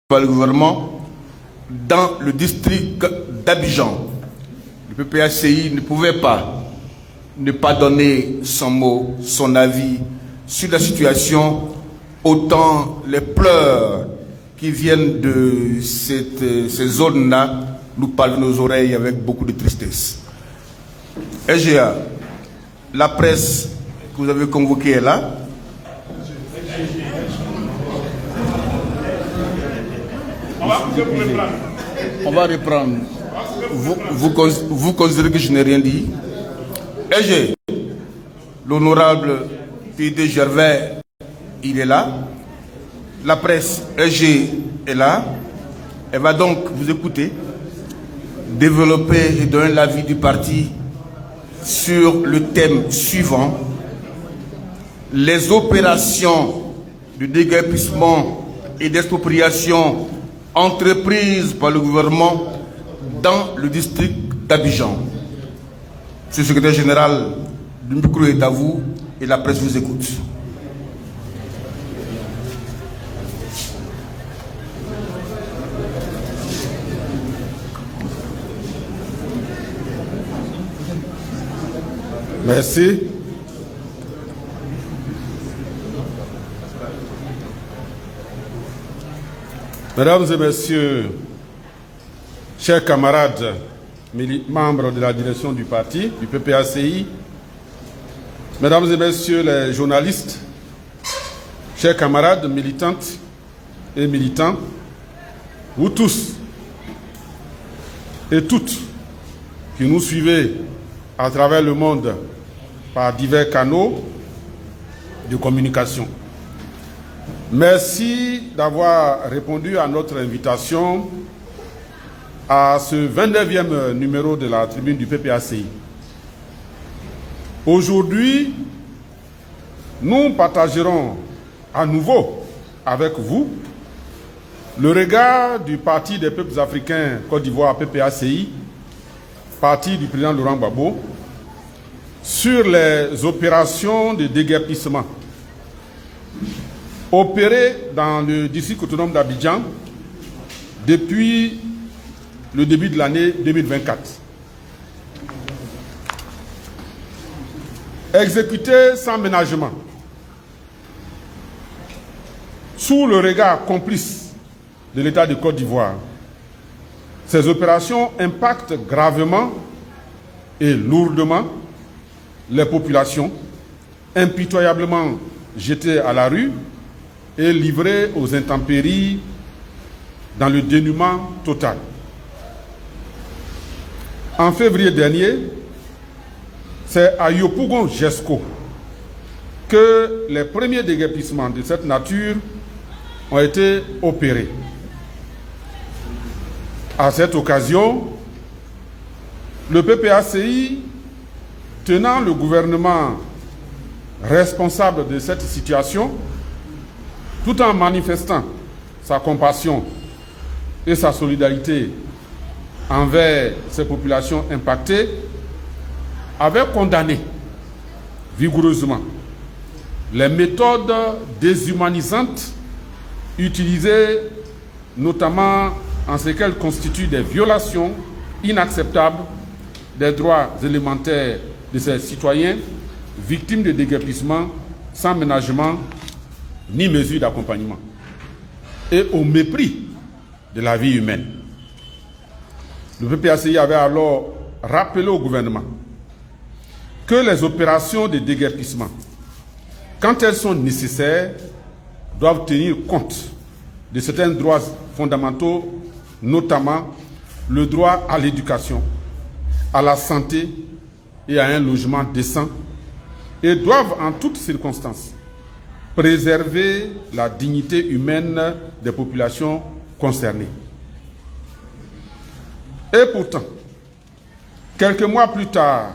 par le gouvernement dans le district d'Abidjan. Le PPACI ne pouvait pas ne pas donner son mot, son avis sur la situation, autant les pleurs qui viennent de ces zones-là nous parlent nos oreilles avec beaucoup de tristesse. SGA, la presse que vous avez convoquée est là. On va reprendre. Vous considérez que je n'ai rien dit? SG, l'honorable P.D. Gervais, il est là. La presse SG est là. Elle va donc vous écouter, développer et donner l'avis du parti sur le thème suivant: les opérations de déguerpissement et d'expropriation entreprises par le gouvernement dans le district d'Abidjan. Monsieur le secrétaire général, le micro est à vous et la presse vous écoute. Merci. Mesdames et messieurs, chers camarades, membres de la direction du parti, du PPACI, mesdames et messieurs les journalistes, chers camarades militantes et militants, vous tous et toutes qui nous suivez à travers le monde par divers canaux de communication. Merci d'avoir répondu à notre invitation à ce 29e numéro de la tribune du PPACI. Aujourd'hui, nous partagerons à nouveau avec vous le regard du Parti des peuples africains Côte d'Ivoire PPACI, parti du président Laurent Gbagbo, sur les opérations de déguerpissement opérées dans le district autonome d'Abidjan depuis le début de l'année 2024. Exécutées sans ménagement, sous le regard complice de l'État de Côte d'Ivoire, ces opérations impactent gravement et lourdement les populations, impitoyablement jetées à la rue et livrées aux intempéries dans le dénuement total. En février dernier, c'est à Yopougon Jesco que les premiers déguerpissements de cette nature ont été opérés. À cette occasion, le PPACI, tenant le gouvernement responsable de cette situation, tout en manifestant sa compassion et sa solidarité envers ces populations impactées, avait condamné vigoureusement les méthodes déshumanisantes utilisées notamment en ce qu'elles constituent des violations inacceptables des droits élémentaires de ces citoyens victimes de déguerpissement sans ménagement ni mesure d'accompagnement, et au mépris de la vie humaine. Le PPACI avait alors rappelé au gouvernement que les opérations de déguerpissement, quand elles sont nécessaires, doivent tenir compte de certains droits fondamentaux, notamment le droit à l'éducation, à la santé et à un logement décent, et doivent en toutes circonstances préserver la dignité humaine des populations concernées. Et pourtant, quelques mois plus tard,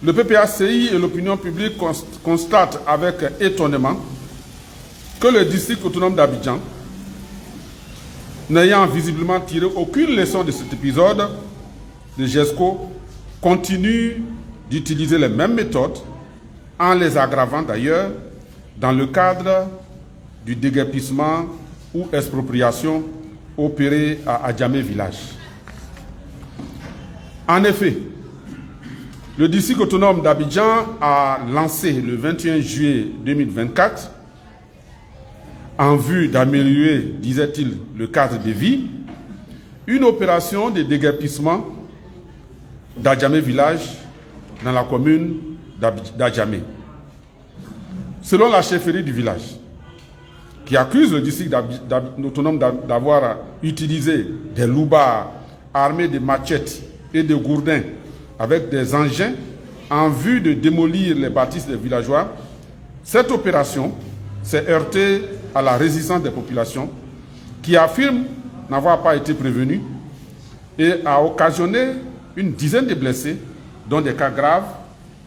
le PPACI et l'opinion publique constatent avec étonnement que le district autonome d'Abidjan, n'ayant visiblement tiré aucune leçon de cet épisode de Jesco, continue d'utiliser les mêmes méthodes, en les aggravant d'ailleurs, dans le cadre du déguerpissement ou expropriation opérées à Adjamé village. En effet, le district autonome d'Abidjan a lancé le 21 juillet 2024, en vue d'améliorer, disait-il, le cadre de vie, une opération de déguerpissement d'Adjamé village dans la commune d'Adjamé. Selon la chefferie du village, qui accuse le district autonome d'avoir utilisé des loupards armés de machettes et de gourdins avec des engins en vue de démolir les bâtisses des villageois, cette opération s'est heurtée à la résistance des populations qui affirment n'avoir pas été prévenues et a occasionné une dizaine de blessés, dont des cas graves,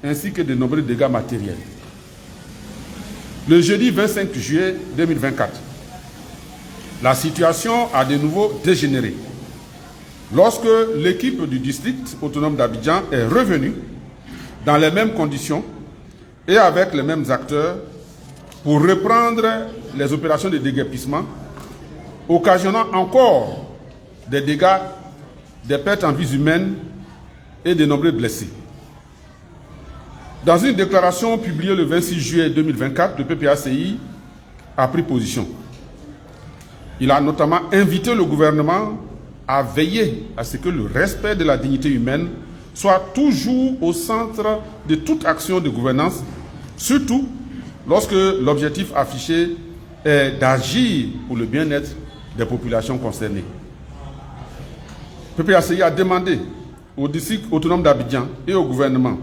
ainsi que de nombreux dégâts matériels. Le jeudi 25 juillet 2024, la situation a de nouveau dégénéré lorsque l'équipe du district autonome d'Abidjan est revenue dans les mêmes conditions et avec les mêmes acteurs pour reprendre les opérations de déguerpissement, occasionnant encore des dégâts, des pertes en vies humaines et de nombreux blessés. Dans une déclaration publiée le 26 juillet 2024, le PPACI a pris position. Il a notamment invité le gouvernement à veiller à ce que le respect de la dignité humaine soit toujours au centre de toute action de gouvernance, surtout lorsque l'objectif affiché est d'agir pour le bien-être des populations concernées. Le PPACI a demandé au district autonome d'Abidjan et au gouvernement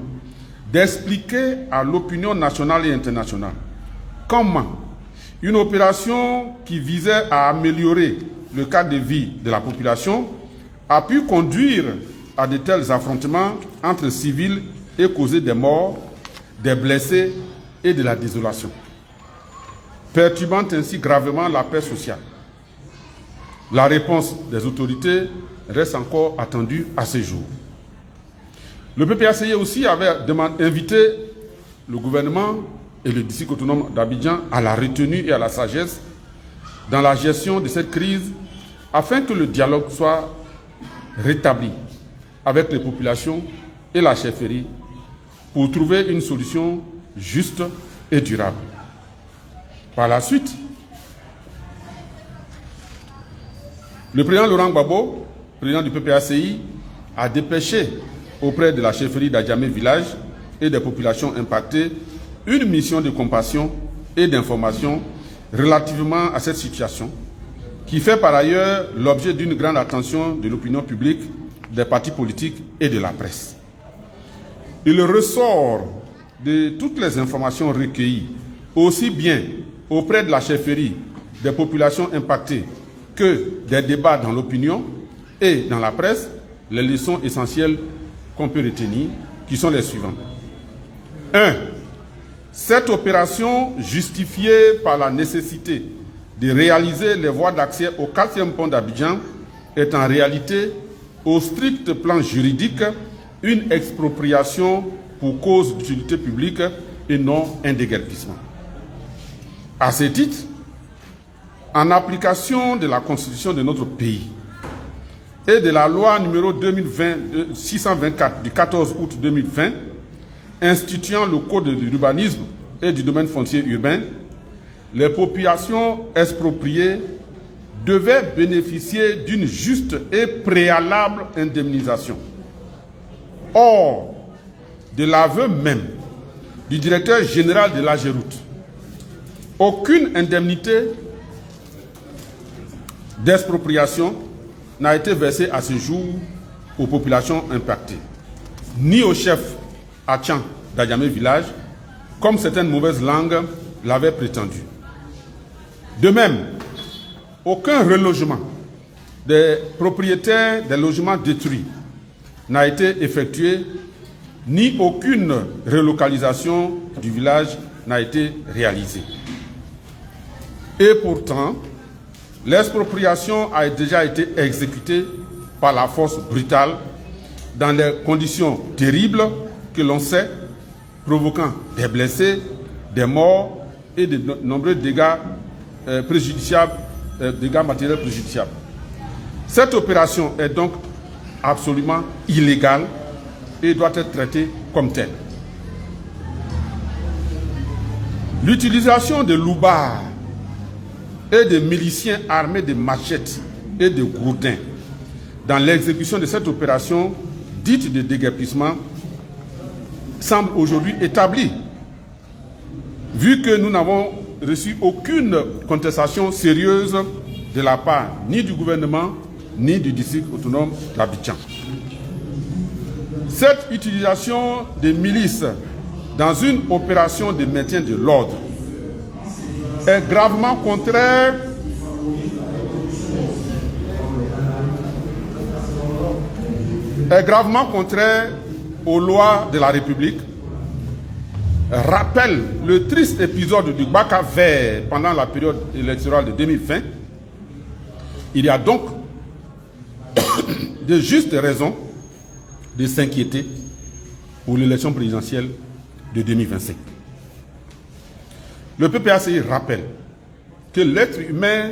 d'expliquer à l'opinion nationale et internationale comment une opération qui visait à améliorer le cadre de vie de la population a pu conduire à de tels affrontements entre civils et causer des morts, des blessés et de la désolation, perturbant ainsi gravement la paix sociale. La réponse des autorités reste encore attendue à ce jour. Le PPACI aussi avait invité le gouvernement et le district autonome d'Abidjan à la retenue et à la sagesse dans la gestion de cette crise afin que le dialogue soit rétabli avec les populations et la chefferie pour trouver une solution juste et durable. Par la suite, le président Laurent Gbagbo, président du PPACI, a dépêché auprès de la chefferie d'Adjamé village et des populations impactées une mission de compassion et d'information relativement à cette situation, qui fait par ailleurs l'objet d'une grande attention de l'opinion publique, des partis politiques et de la presse. Il ressort de toutes les informations recueillies, aussi bien auprès de la chefferie, des populations impactées, que des débats dans l'opinion et dans la presse, les leçons essentielles qu'on peut retenir, qui sont les suivantes. 1. Cette opération, justifiée par la nécessité de réaliser les voies d'accès au 4e pont d'Abidjan, est en réalité, au strict plan juridique, une expropriation pour cause d'utilité publique et non un déguerpissement. À ce titre, en application de la Constitution de notre pays et de la loi numéro 624 du 14 août 2020, instituant le Code de l'urbanisme et du domaine foncier urbain, les populations expropriées devaient bénéficier d'une juste et préalable indemnisation. Or, de l'aveu même du directeur général de l'AGEROUTE, aucune indemnité d'expropriation n'a été versée à ce jour aux populations impactées, ni au chef Atchan d'Adjamé village, comme certaines mauvaises langues l'avaient prétendu. De même, aucun relogement des propriétaires des logements détruits n'a été effectué, ni aucune relocalisation du village n'a été réalisée. Et pourtant, l'expropriation a déjà été exécutée par la force brutale dans des conditions terribles que l'on sait, provoquant des blessés, des morts et de nombreux dégâts préjudiciables dégâts matériels préjudiciables. Cette opération est donc absolument illégale et doit être traitée comme telle. L'utilisation de loubards et de miliciens armés de machettes et de gourdins dans l'exécution de cette opération dite de déguerpissement semble aujourd'hui établie, vu que nous n'avons reçu aucune contestation sérieuse de la part ni du gouvernement ni du district autonome d'Abidjan. Cette utilisation des milices dans une opération de maintien de l'ordre est gravement contraire aux lois de la République, rappelle le triste épisode du Baka Vert pendant la période électorale de 2020. Il y a donc de justes raisons de s'inquiéter pour l'élection présidentielle de 2025. Le PPACI rappelle que l'être humain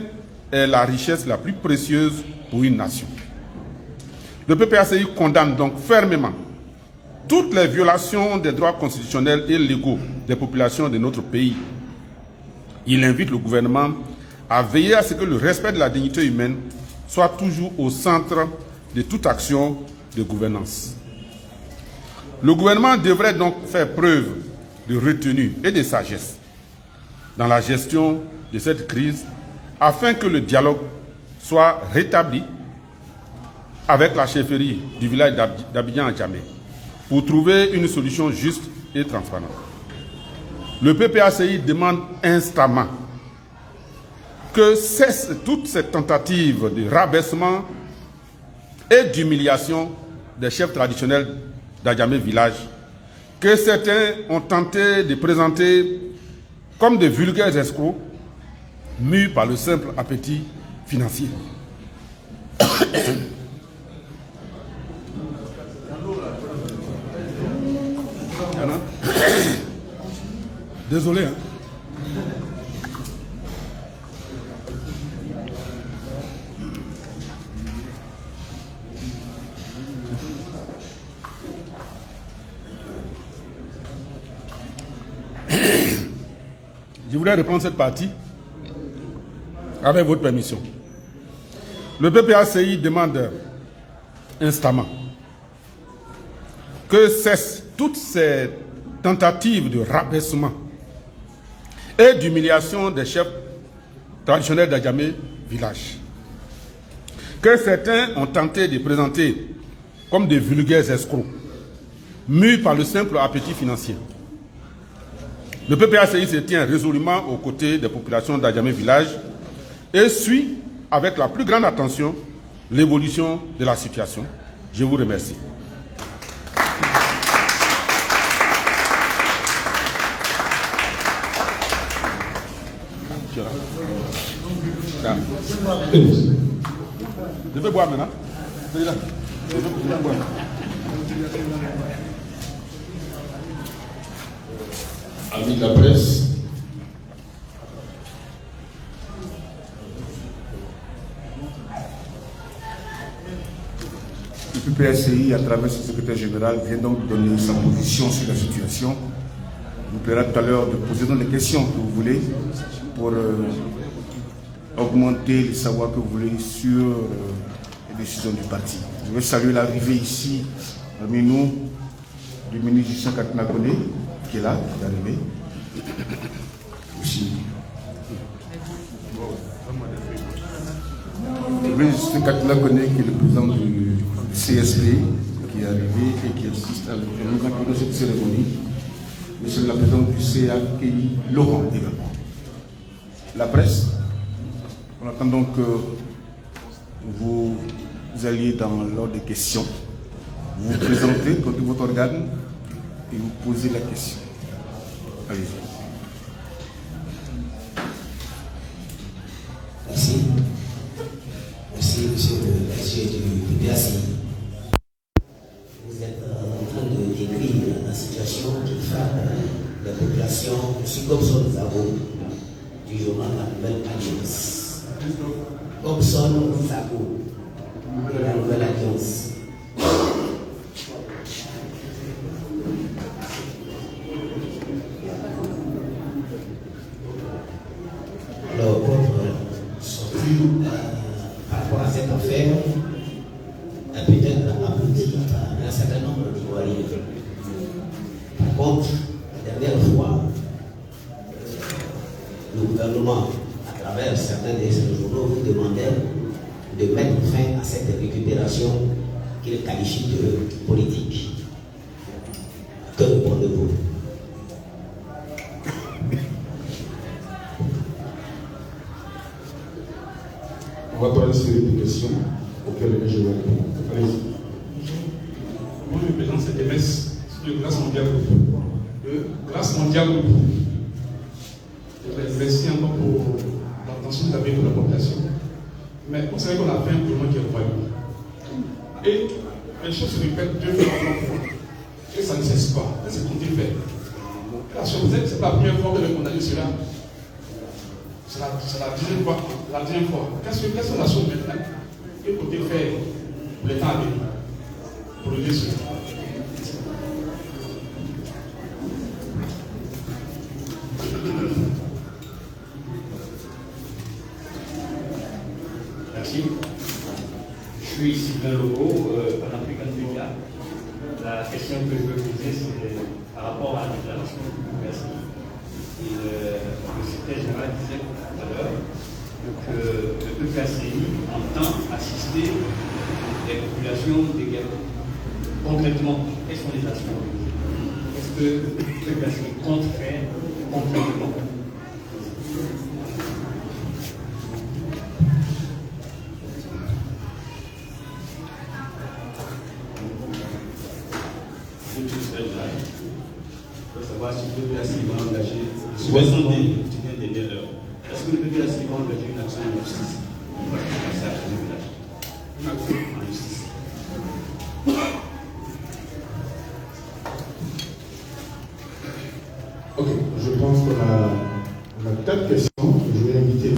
est la richesse la plus précieuse pour une nation. Le PPACI condamne donc fermement toutes les violations des droits constitutionnels et légaux des populations de notre pays. Il invite le gouvernement à veiller à ce que le respect de la dignité humaine soit toujours au centre de toute action de gouvernance. Le gouvernement devrait donc faire preuve de retenue et de sagesse dans la gestion de cette crise afin que le dialogue soit rétabli avec la chefferie du village d'Abidjan à Djamé pour trouver une solution juste et transparente. Le PPACI demande instamment que cessent toutes ces tentatives de rabaissement et d'humiliation des chefs traditionnels d'Adjamé village, que certains ont tenté de présenter comme de vulgaires escrocs mus par le simple appétit financier. Désolé. Je voudrais reprendre cette partie avec votre permission. Le PPACI demande instamment que cessent toutes ces tentatives de rabaissement et d'humiliation des chefs traditionnels d'Adjamé village, que certains ont tenté de présenter comme des vulgaires escrocs, mus par le simple appétit financier. Le PPACI se tient résolument aux côtés des populations d'Adjamé village et suit avec la plus grande attention l'évolution de la situation. Je vous remercie. Je vais boire maintenant. Amis de la presse, le PPACI, à travers son secrétaire général, vient donc donner sa position sur la situation. Il nous plaira tout à l'heure de poser les questions que vous voulez pour augmenter le savoir que vous voulez sur les décisions du parti. Je vais saluer l'arrivée ici, parmi nous, du ministre Justin Katina Koné, qui est là, qui est arrivé. Aussi. Le ministre Justin Katina Koné, qui est le président du CSP, qui est arrivé et qui assiste à de cette cérémonie. Monsieur la présidente du CAPI, Laurent également. La presse, on attend donc que vous alliez dans l'ordre des questions, vous vous présentez contre votre organe et vous posez la question. Allez-y. Merci. Merci, monsieur le PG du PPACI. Vous êtes en train de décrire la situation qui frappe la population du Sud-Comme du journal La Nouvelle Alliance. Gaston Sako de la Nouvelle Alliance. Alors, votre sortie par rapport à cette affaire a peut-être abouti à un certain nombre d'Ivoiriens. Par contre, la dernière fois, le gouvernement, à travers certains des journaux, vous demandait de mettre fin à cette récupération qu'il qualifie de politique. Que répondez-vous? On va prendre une série de questions auxquelles je vais répondre. Allez-y. Moi, je présente cette MS sur le Grâce Mondiale Group. Le Grâce Mondiale Group. Je remercie encore pour l'attention que vous avez pour la population. Mais vous savez qu'on a fait un gouvernement qui est voyou. Et les choses se répètent 2 fois, 3 fois. Et ça ne cesse pas. C'est ce qu'on dit fait. C'est pas la première fois que le condamné cela. C'est la deuxième fois. Qu'est-ce qu'on a sauvé maintenant? Et côté faire pour les temps à venir. Pour le dire cela. Merci. Je suis Sylvain Lobo, Pan-African Media. La question que je veux poser, c'est par rapport à la déclaration du PPACI. Le secrétaire général disait tout à l'heure que le PPACI entend assister les populations des guerres. Concrètement, quelles sont les actions? Qu'est-ce que le PPACI compte faire concrètement? Je veux savoir si le PPACI va engager, est-ce que le PPACI va engager une action en justice? Une action en justice. Ok, je pense qu'on a 4 questions. Je vais inviter.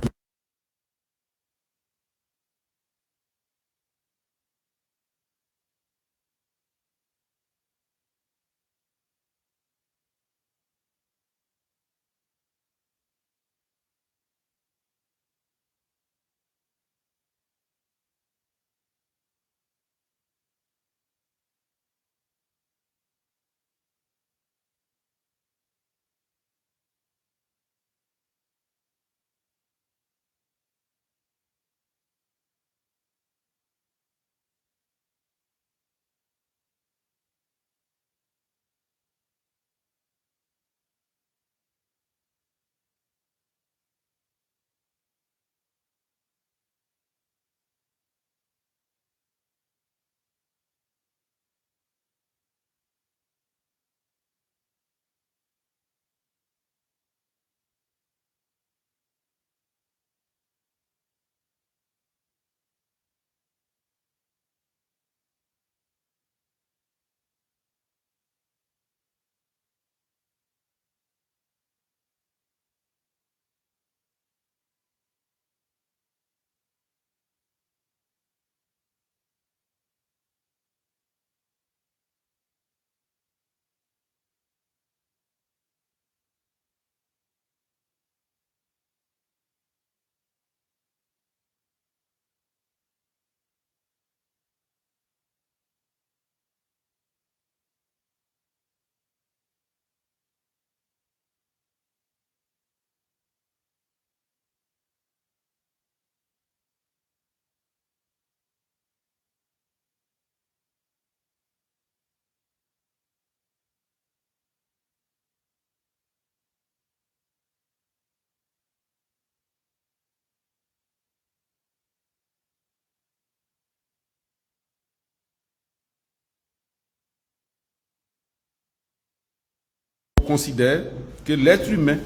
Considère que l'être humain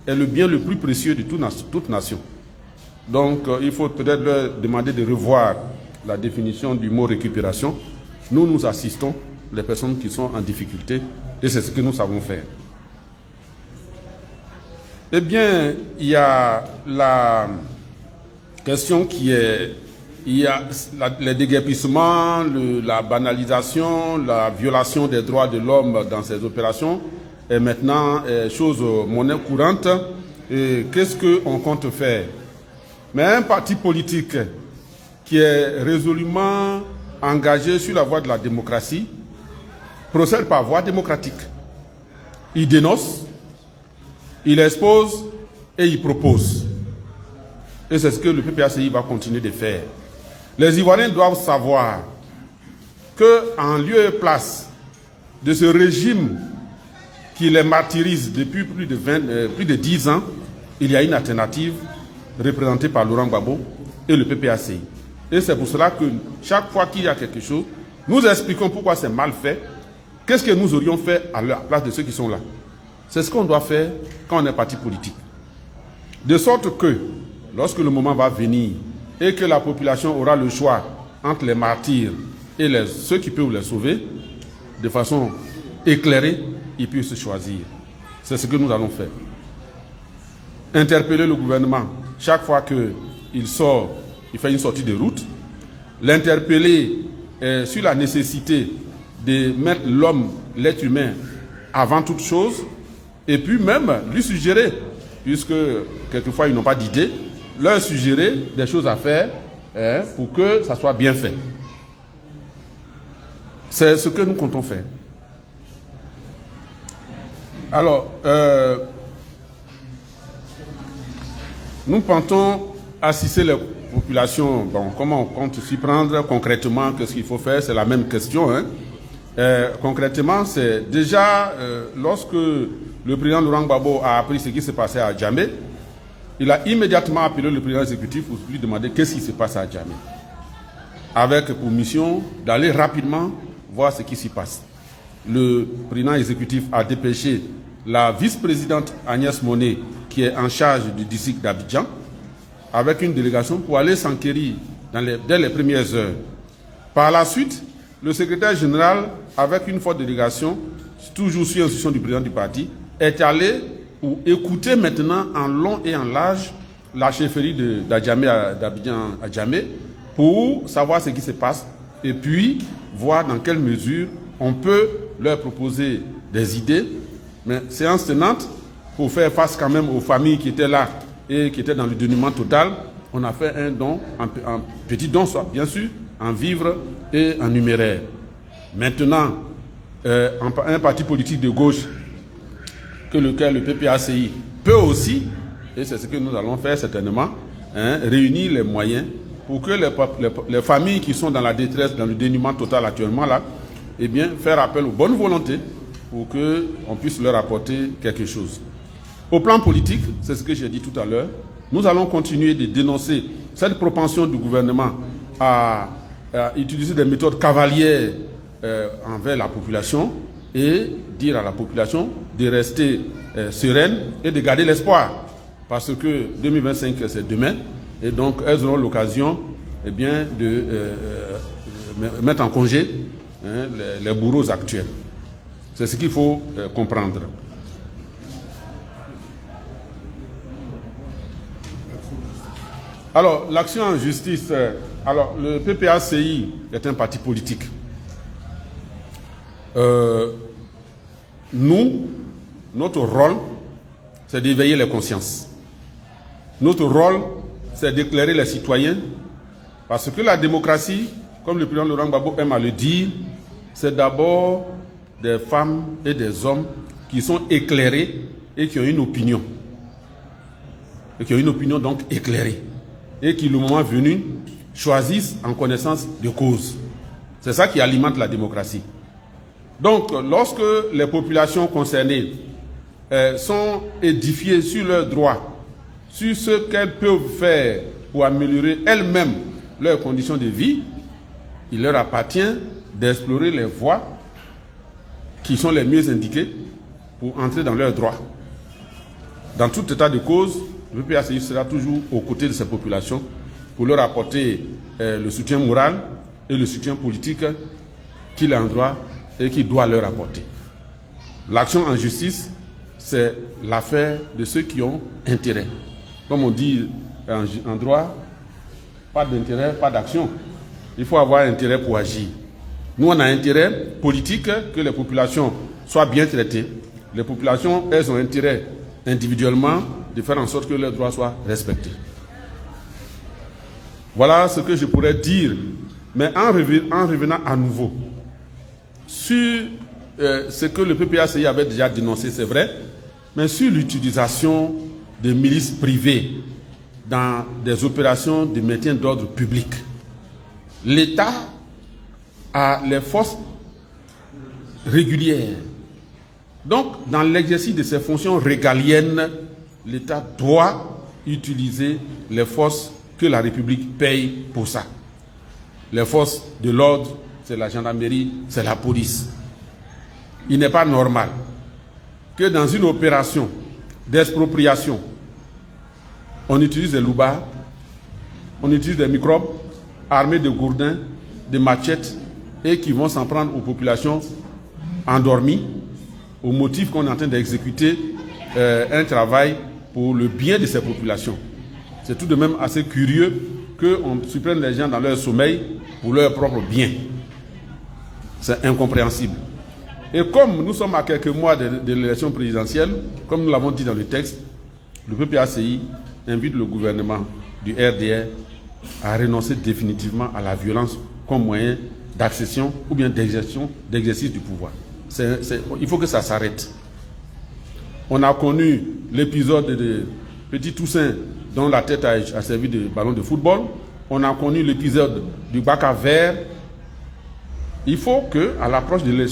est le bien le plus précieux de toute nation. Donc, il faut peut-être leur demander de revoir la définition du mot récupération. Nous assistons les personnes qui sont en difficulté et c'est ce que nous savons faire. Eh bien, il y a la question qui est il y a les déguerpissements, la banalisation, la violation des droits de l'homme dans ces opérations est maintenant chose monnaie courante. Et qu'est-ce qu'on compte faire? Mais un parti politique qui est résolument engagé sur la voie de la démocratie procède par voie démocratique. Il dénonce, il expose et il propose. Et c'est ce que le PPACI va continuer de faire. Les Ivoiriens doivent savoir qu'en lieu et place de ce régime qui les martyrise depuis plus de 10 ans, il y a une alternative représentée par Laurent Gbagbo et le PPACI. Et c'est pour cela que chaque fois qu'il y a quelque chose, nous expliquons pourquoi c'est mal fait. Qu'est-ce que nous aurions fait à la place de ceux qui sont là? C'est ce qu'on doit faire quand on est parti politique. De sorte que, lorsque le moment va venir et que la population aura le choix entre les martyrs et ceux qui peuvent les sauver, de façon éclairée, ils puissent choisir. C'est ce que nous allons faire. Interpeller le gouvernement chaque fois qu'il sort, il fait une sortie de route. L'interpeller sur la nécessité de mettre l'homme, l'être humain, avant toute chose. Et puis même lui suggérer, puisque quelquefois ils n'ont pas d'idée, leur suggérer des choses à faire pour que ça soit bien fait. C'est ce que nous comptons faire. Alors, nous comptons assister les populations. Bon, comment on compte s'y prendre concrètement? Qu'est-ce qu'il faut faire? C'est la même question. Concrètement, c'est déjà lorsque le président Laurent Gbagbo a appris ce qui s'est passé à Djamé, il a immédiatement appelé le président exécutif pour lui demander qu'est-ce qui se passe à Djamé, avec pour mission d'aller rapidement voir ce qui s'y passe. Le président exécutif a dépêché la vice-présidente Agnès Monet, qui est en charge du district d'Abidjan, avec une délégation pour aller s'enquérir dès les premières heures. Par la suite, le secrétaire général, avec une forte délégation, toujours sous instruction du président du parti, est allé pour écouter maintenant en long et en large la chefferie d'Abidjan à Djamé pour savoir ce qui se passe et puis voir dans quelle mesure on peut leur proposer des idées. Mais séance tenante, pour faire face quand même aux familles qui étaient là et qui étaient dans le dénuement total, on a fait un don, un petit don, soit bien sûr, en vivres et en numéraire. Maintenant, un parti politique de gauche, lequel le PPACI peut aussi, et c'est ce que nous allons faire certainement, réunir les moyens pour que les familles qui sont dans la détresse, dans le dénuement total actuellement là, eh bien, faire appel aux bonnes volontés pour qu'on puisse leur apporter quelque chose. Au plan politique, c'est ce que j'ai dit tout à l'heure, nous allons continuer de dénoncer cette propension du gouvernement à utiliser des méthodes cavalières envers la population et dire à la population de rester sereine et de garder l'espoir. Parce que 2025, c'est demain. Et donc, elles auront l'occasion de mettre en congé les bourreaux actuels. C'est ce qu'il faut comprendre. Alors, l'action en justice. Alors, le PPACI est un parti politique. Notre rôle, c'est d'éveiller les consciences. Notre rôle, c'est d'éclairer les citoyens. Parce que la démocratie, comme le président Laurent Gbagbo aime à le dire, c'est d'abord des femmes et des hommes qui sont éclairés et qui ont une opinion. Et qui ont une opinion donc éclairée. Et qui, le moment venu, choisissent en connaissance de cause. C'est ça qui alimente la démocratie. Donc, lorsque les populations concernées sont édifiées sur leurs droits, sur ce qu'elles peuvent faire pour améliorer elles-mêmes leurs conditions de vie, il leur appartient d'explorer les voies qui sont les mieux indiquées pour entrer dans leurs droits. Dans tout état de cause, le PPACI sera toujours aux côtés de ces populations pour leur apporter le soutien moral et le soutien politique qu'il a en droit et qu'il doit leur apporter. L'action en justice, c'est l'affaire de ceux qui ont intérêt. Comme on dit en droit, pas d'intérêt, pas d'action. Il faut avoir intérêt pour agir. Nous, on a intérêt politique que les populations soient bien traitées. Les populations, elles ont intérêt individuellement de faire en sorte que leurs droits soient respectés. Voilà ce que je pourrais dire. Mais en revenant à nouveau sur ce que le PPACI avait déjà dénoncé, c'est vrai, mais sur l'utilisation des milices privées dans des opérations de maintien d'ordre public. L'État a les forces régulières. Donc, dans l'exercice de ses fonctions régaliennes, l'État doit utiliser les forces que la République paye pour ça. Les forces de l'ordre, c'est la gendarmerie, c'est la police. Il n'est pas normal que dans une opération d'expropriation, on utilise des loupards, on utilise des microbes armés de gourdins, de machettes, et qui vont s'en prendre aux populations endormies, au motif qu'on est en train d'exécuter un travail pour le bien de ces populations. C'est tout de même assez curieux qu'on surprenne les gens dans leur sommeil pour leur propre bien. C'est incompréhensible. Et comme nous sommes à quelques mois de l'élection présidentielle, comme nous l'avons dit dans le texte, le PPACI invite le gouvernement du RDR à renoncer définitivement à la violence comme moyen d'accession ou bien d'exercice du pouvoir. Il faut que ça s'arrête. On a connu l'épisode de Petit Toussaint dont la tête a servi de ballon de football. On a connu l'épisode du bac à verre. Il faut qu'à l'approche de l'élection